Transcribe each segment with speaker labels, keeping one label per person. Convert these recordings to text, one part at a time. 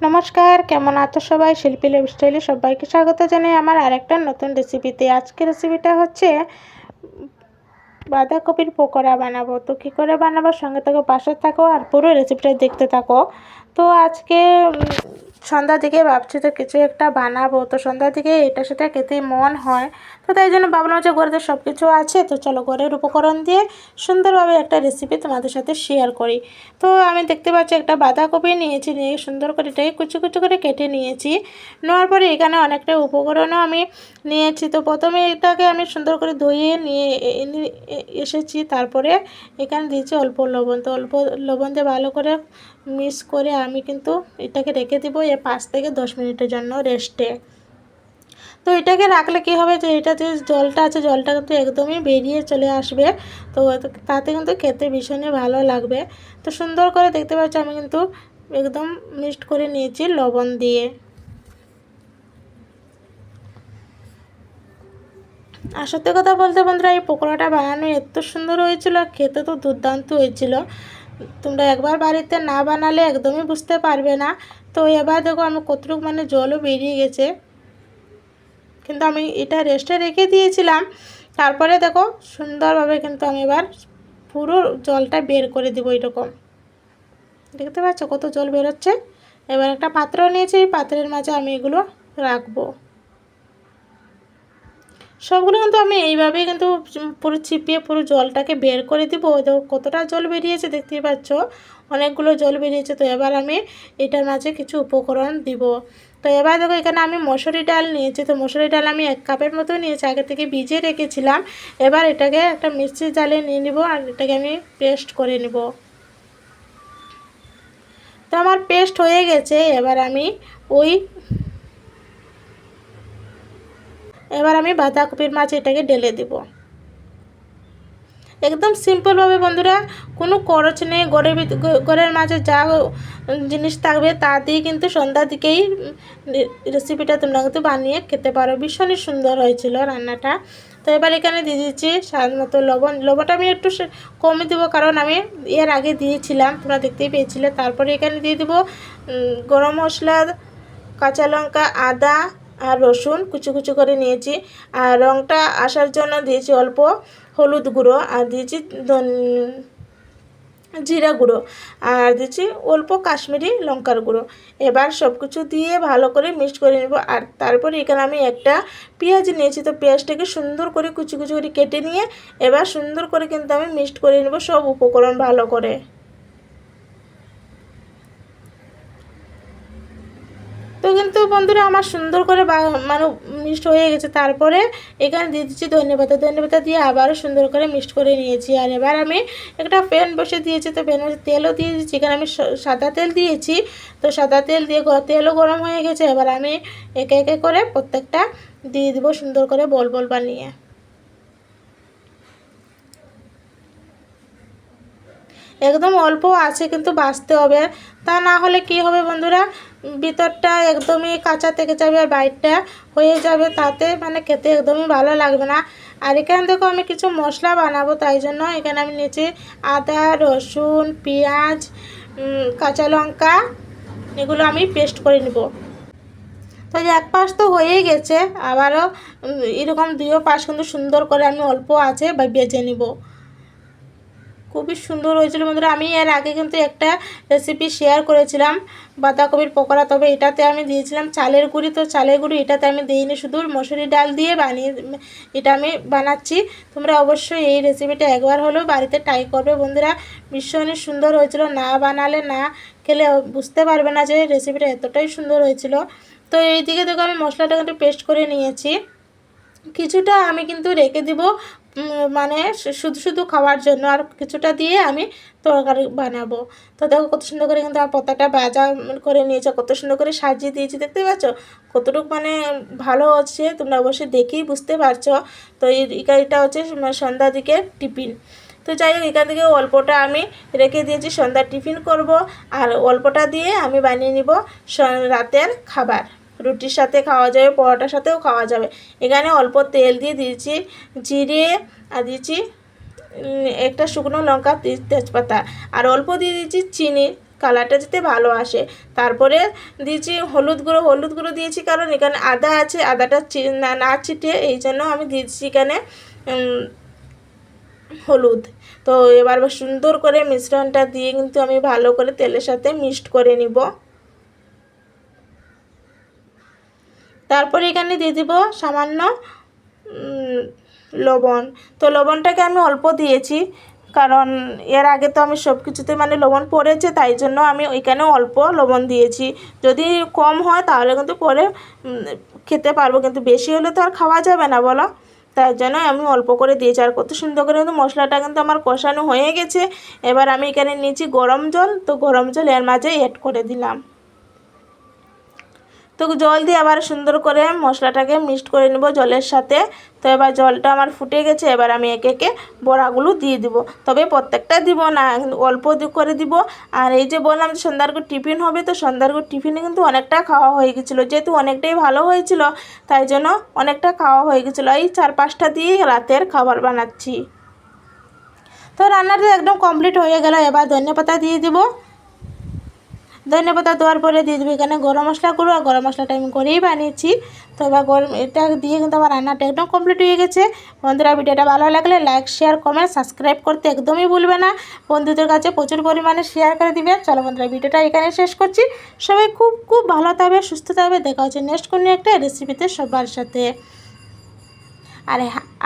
Speaker 1: নমস্কার, কেমন আছো সবাই? শিল্পী লাইফস্টাইলে সবাইকে স্বাগত জানাই আমার আরেকটা নতুন রেসিপিতে। আজকের রেসিপিটা হচ্ছে বাঁধাকপির পকোড়া বানাবো। তো কী করে বানাবো, সঙ্গে থাকো, পাশে থাকো আর পুরো রেসিপিটা দেখতে থাকো। তো আজকে সন্ধ্যার দিকে ভাবছি তো কিছু একটা বানাবো। তো সন্ধ্যার দিকে এটার সাথে খেতে মন হয়, তো তাই জন্য ভাবলাম যে ঘরে তো সব কিছু আছে, তো চলো ঘরের উপকরণ দিয়ে সুন্দরভাবে একটা রেসিপি তোমাদের সাথে শেয়ার করি। তো আমি দেখতে পাচ্ছি একটা বাঁধাকপি নিয়েছি, নিয়ে সুন্দর করে এটাকে কুচি কুচি করে কেটে নিয়েছি। নেওয়ার পরে এখানে অনেকটা উপকরণও আমি নিয়েছি। তো প্রথমে এটাকে আমি সুন্দর করে ধুয়ে নিয়ে এসেছি। তারপরে এখানে দিয়েছি অল্প লবণ। তো অল্প লবণ দিয়ে ভালো করে মিক্স করে আমি কিন্তু এটাকে রেখে দেবো 5 থেকে 10 মিনিটের জন্য রেস্টে। তো এটাকে রাখলে কী হবে, যে এটা যে জলটা আছে, জলটা কিন্তু একদমই বেরিয়ে চলে আসবে। তো তাতে কিন্তু খেতে ভীষণই ভালো লাগবে। তো সুন্দর করে দেখতে পাচ্ছ আমি কিন্তু একদম মিক্সড করে নিয়েছি লবণ দিয়ে। আর সত্যি কথা বলতে বন্ধুরা, এই পকোড়াটা বানানো এত সুন্দর হয়েছিল, আর খেতে তো দুর্দান্ত হয়েছিল। তোমরা একবার বাড়িতে না বানালে একদমই বুঝতে পারবে না। তো এবার দেখো আমি কতটুকু মানে জলও বেরিয়ে গেছে, কিন্তু আমি এটা রেস্টে রেখে দিয়েছিলাম। তারপরে দেখো সুন্দরভাবে কিন্তু আমি এবার পুরো জলটা বের করে দেবো। এরকম দেখতে পাচ্ছ কত জল বেরোচ্ছে। এবার একটা পাত্র নিয়েছি, এই পাত্রের মাঝে আমি এগুলো রাখবো। সবগুলো কিন্তু আমি এইভাবেই কিন্তু পুরো চিপিয়ে পুরো জলটাকে বের করে দিব। দেখো কতটা জল বেরিয়েছে, দেখতেই পাচ্ছ অনেকগুলো জল বেরিয়েছে। তো এবার আমি এটার মাঝে কিছু উপকরণ দিব। তো এবার দেখো এখানে আমি মসুরি ডাল নিয়েছি। তো মসুরি ডাল আমি 1 কাপের মতো নিয়েছি, আগে থেকে ভিজিয়ে রেখেছিলাম। এবার এটাকে একটা মিক্সির জালে নিয়ে নিব, আর এটাকে আমি পেস্ট করে নিব। তো আমার পেস্ট হয়ে গেছে। এবার আমি বাঁধাকপির মাঝে এটাকে ঢেলে দেব। একদম সিম্পলভাবে বন্ধুরা, কোনো খরচ নেই। ঘরের মাঝে যা জিনিস থাকবে তা দিয়ে কিন্তু সন্ধ্যার দিকেই রেসিপিটা তোমরা কিন্তু বানিয়ে খেতে পারো। ভীষণই সুন্দর হয়েছিল রান্নাটা। তো এবার এখানে দিয়ে দিচ্ছি স্বাদ মতো লবণ। লবণটা আমি একটু কমে দেবো, কারণ আমি এর আগে দিয়েছিলাম, তোমরা দেখতেই পেয়েছিলে। তারপরে এখানে দিয়ে দেবো গরম মশলা, কাঁচা লঙ্কা, আদা আর রসুন কুচি কুচি করে নিয়েছি। আর রঙটা আসার জন্য দিয়েছি অল্প হলুদ গুঁড়ো, আর দিয়েছি জিরা গুঁড়ো, আর দিচ্ছি অল্প কাশ্মীরি লঙ্কার গুঁড়ো। এবার সব কিছু দিয়ে ভালো করে মিক্সড করে নেব। আর তারপরে এখানে আমি একটা পেঁয়াজ নিয়েছি। তো পেঁয়াজটাকে সুন্দর করে কুচি কুচি করে কেটে নিয়ে এবার সুন্দর করে কিন্তু আমি মিক্সড করে নেব সব উপকরণ ভালো করে। তো কিন্তু বন্ধুরা আমার সুন্দর করে মানে মিক্সড হয়ে গেছে। তারপরে এখানে দিয়ে দিচ্ছি ধনেপাতা দিয়ে আবারও সুন্দর করে মিক্সড করে নিয়েছি। আর এবার আমি একটা প্যান বসে দিয়েছি। তো প্যানে তেলও দিয়ে দিচ্ছি। এখানে আমি সাদা তেল দিয়েছি। তো সাদা তেল দিয়ে তেলও গরম হয়ে গেছে। এবার আমি একে একে করে প্রত্যেকটা দিয়ে দেবো সুন্দর করে বল বল বানিয়ে। একদম অল্প আছে কিন্তু বাছতে হবে, তা না হলে কি হবে বন্ধুরা, ভিতরটা একদমই কাঁচা থেকে যাবে আর বাইরটা হয়ে যাবে, তাতে মানে খেতে একদমই ভালো লাগবে না। আর এখানে দেখো আমি কিছু মশলা বানাবো, তাই জন্য এখানে আমি নিয়েছি আদা, রসুন, পেঁয়াজ, কাঁচা লঙ্কা, এগুলো আমি পেস্ট করে নেব। তো এক পাশ তো হয়েই গেছে, আবারও এরকম 2 পাশ কিন্তু সুন্দর করে আমি অল্প আছে বা বেজে নিব। খুবই সুন্দর হয়েছিল বন্ধুরা। আমি এর আগে কিন্তু একটা রেসিপি শেয়ার করেছিলাম বাঁধাকপির পকোড়া, তবে এটাতে আমি দিয়েছিলাম চালের গুঁড়ি। তো চালের গুঁড়ি এটাতে আমি দিইনি, শুধু মসুরি ডাল দিয়ে এটা আমি বানাচ্ছি। তোমরা অবশ্যই এই রেসিপিটা একবার হলেও বাড়িতে ট্রাই করবে বন্ধুরা। ভীষণই সুন্দর হয়েছিল, না বানালে না খেলে বুঝতে পারবে না যে রেসিপিটা এতটাই সুন্দর হয়েছিল। তো এই দিকে দেখো আমি মশলাটা কিন্তু পেস্ট করে নিয়েছি। কিছুটা আমি কিন্তু রেখে দিব মানে শুধু শুধু খাওয়ার জন্য, আর কিছুটা দিয়ে আমি তরকারি বানাবো। তো দেখো কত সুন্দর করে কিন্তু আমার পাতাটা ভাজা করে নিয়েছে, কত সুন্দর করে সাজিয়ে দিয়েছি, দেখতে পাচ্ছ কতটুকু মানে ভালো হচ্ছে, তোমরা অবশ্যই দেখেই বুঝতে পারছো। তো এটা হচ্ছে সন্ধ্যার দিকে টিফিন। তো যাই হোক, এখান থেকে অল্পটা আমি রেখে দিয়েছি, সন্ধ্যার টিফিন করব, আর অল্পটা দিয়ে আমি বানিয়ে নিব রাতের খাবার। রুটির সাথে খাওয়া যাবে, পরোটার সাথেও খাওয়া যাবে। এখানে অল্প তেল দিয়ে দিয়েছি জিরে, আর দিয়েছি একটা শুকনো লঙ্কা, তেজপাতা, আর অল্প দিয়ে দিয়েছি চিনি। কালারটা যাতে ভালো আসে। তারপরে দিয়েছি হলুদ গুঁড়ো দিয়েছি, কারণ এখানে আদা আছে, আদাটা না ছিটিয়ে এই জন্য আমি দিয়েছি এখানে হলুদ। তো এবার সুন্দর করে মিশ্রণটা দিয়ে কিন্তু আমি ভালো করে তেলের সাথে মিক্সড করে নিব। তারপরে এখানে দিয়ে দিব সামান্য লবণ। তো লবণটাকে আমি অল্প দিয়েছি, কারণ এর আগে তো আমি সব কিছুতে মানে লবণ পড়েছে, তাই জন্য আমি ওইখানে অল্প লবণ দিয়েছি। যদি কম হয় তাহলে কিন্তু পরে খেতে পারবো, কিন্তু বেশি হলে তো আর খাওয়া যাবে না বলো, তাই জন্য আমি অল্প করে দিয়েছি। আর কত সুন্দর করে কিন্তু মশলাটা কিন্তু আমার কষানো হয়ে গেছে। এবার আমি এখানে নিয়েছি গরম জল, তো গরম জল এর মাঝে অ্যাড করে দিলাম। তো জল দিয়ে আবার সুন্দর করে মশলাটাকে মিক্সড করে নেব জলের সাথে। তো এবার জলটা আমার ফুটে গেছে, এবার আমি একে একে বড়াগুলো দিয়ে দিব, তবে প্রত্যেকটা দিব না, অল্প করে দিব। আর এই যে বললাম যে সন্ধ্যার টিফিন হবে, তো সন্ধ্যার টিফিনে কিন্তু অনেকটা খাওয়া হয়ে গেছিলো, যেহেতু অনেকটাই ভালো হয়েছিল তাই জন্য অনেকটা খাওয়া হয়ে গেছিলো। এই 4-5টা দিয়ে রাতের খাবার বানাচ্ছি। তো রান্নাটা একদম কমপ্লিট হয়ে গেল। এবার ধনেপাতা দিয়ে দিব। ধনেপাতা দেওয়ার পরে দিয়ে দেবো এখানে গরম মশলা গুঁড়ো, আর গরম মশলাটা আমি করেই বানিয়েছি। তো এবার এটা দিয়ে কিন্তু আমার রান্নাটা একদম কমপ্লিট হয়ে গেছে। বন্ধুরা, ভিডিওটা ভালো লাগলে লাইক, শেয়ার, কমেন্ট, সাবস্ক্রাইব করতে একদমই ভুলবে না। বন্ধুদের কাছে প্রচুর পরিমাণে শেয়ার করে দিবে। চলো বন্ধুরা, ভিডিওটা এখানে শেষ করছি। সবাই খুব খুব ভালো থাকবে, সুস্থ থাকবে। দেখা হচ্ছে নেক্সট কোনো একটা রেসিপিতে সবার সাথে।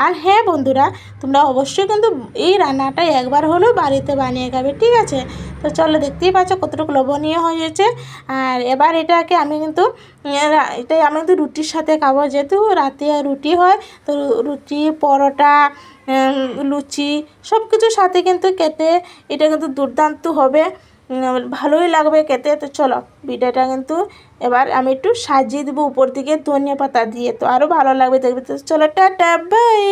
Speaker 1: আর হ্যাঁ বন্ধুরা, তোমরা অবশ্যই কিন্তু এই রান্নাটা একবার হলেও বাড়িতে বানিয়ে খাবে, ঠিক আছে? তো চলো, দেখতেই পাচ্ছ কতটুকু লোভনীয় হয়েছে। আর এবার এটাকে আমি কিন্তু রুটির সাথে খাবো, যেহেতু রাতে রুটি হয়, তো রুটি, পরোটা, লুচি সব কিছুর সাথে কিন্তু খেতে এটা কিন্তু দুর্দান্ত হবে, ভালোই লাগবে খেতে। তো চলো, ভিডিওটা কিন্তু এবার আমি একটু সাজিয়ে দেবো উপর দিকে ধনিয়া পাতা দিয়ে, তো আরও ভালো লাগবে দেখবে। তো চলো, টাটা, বাই।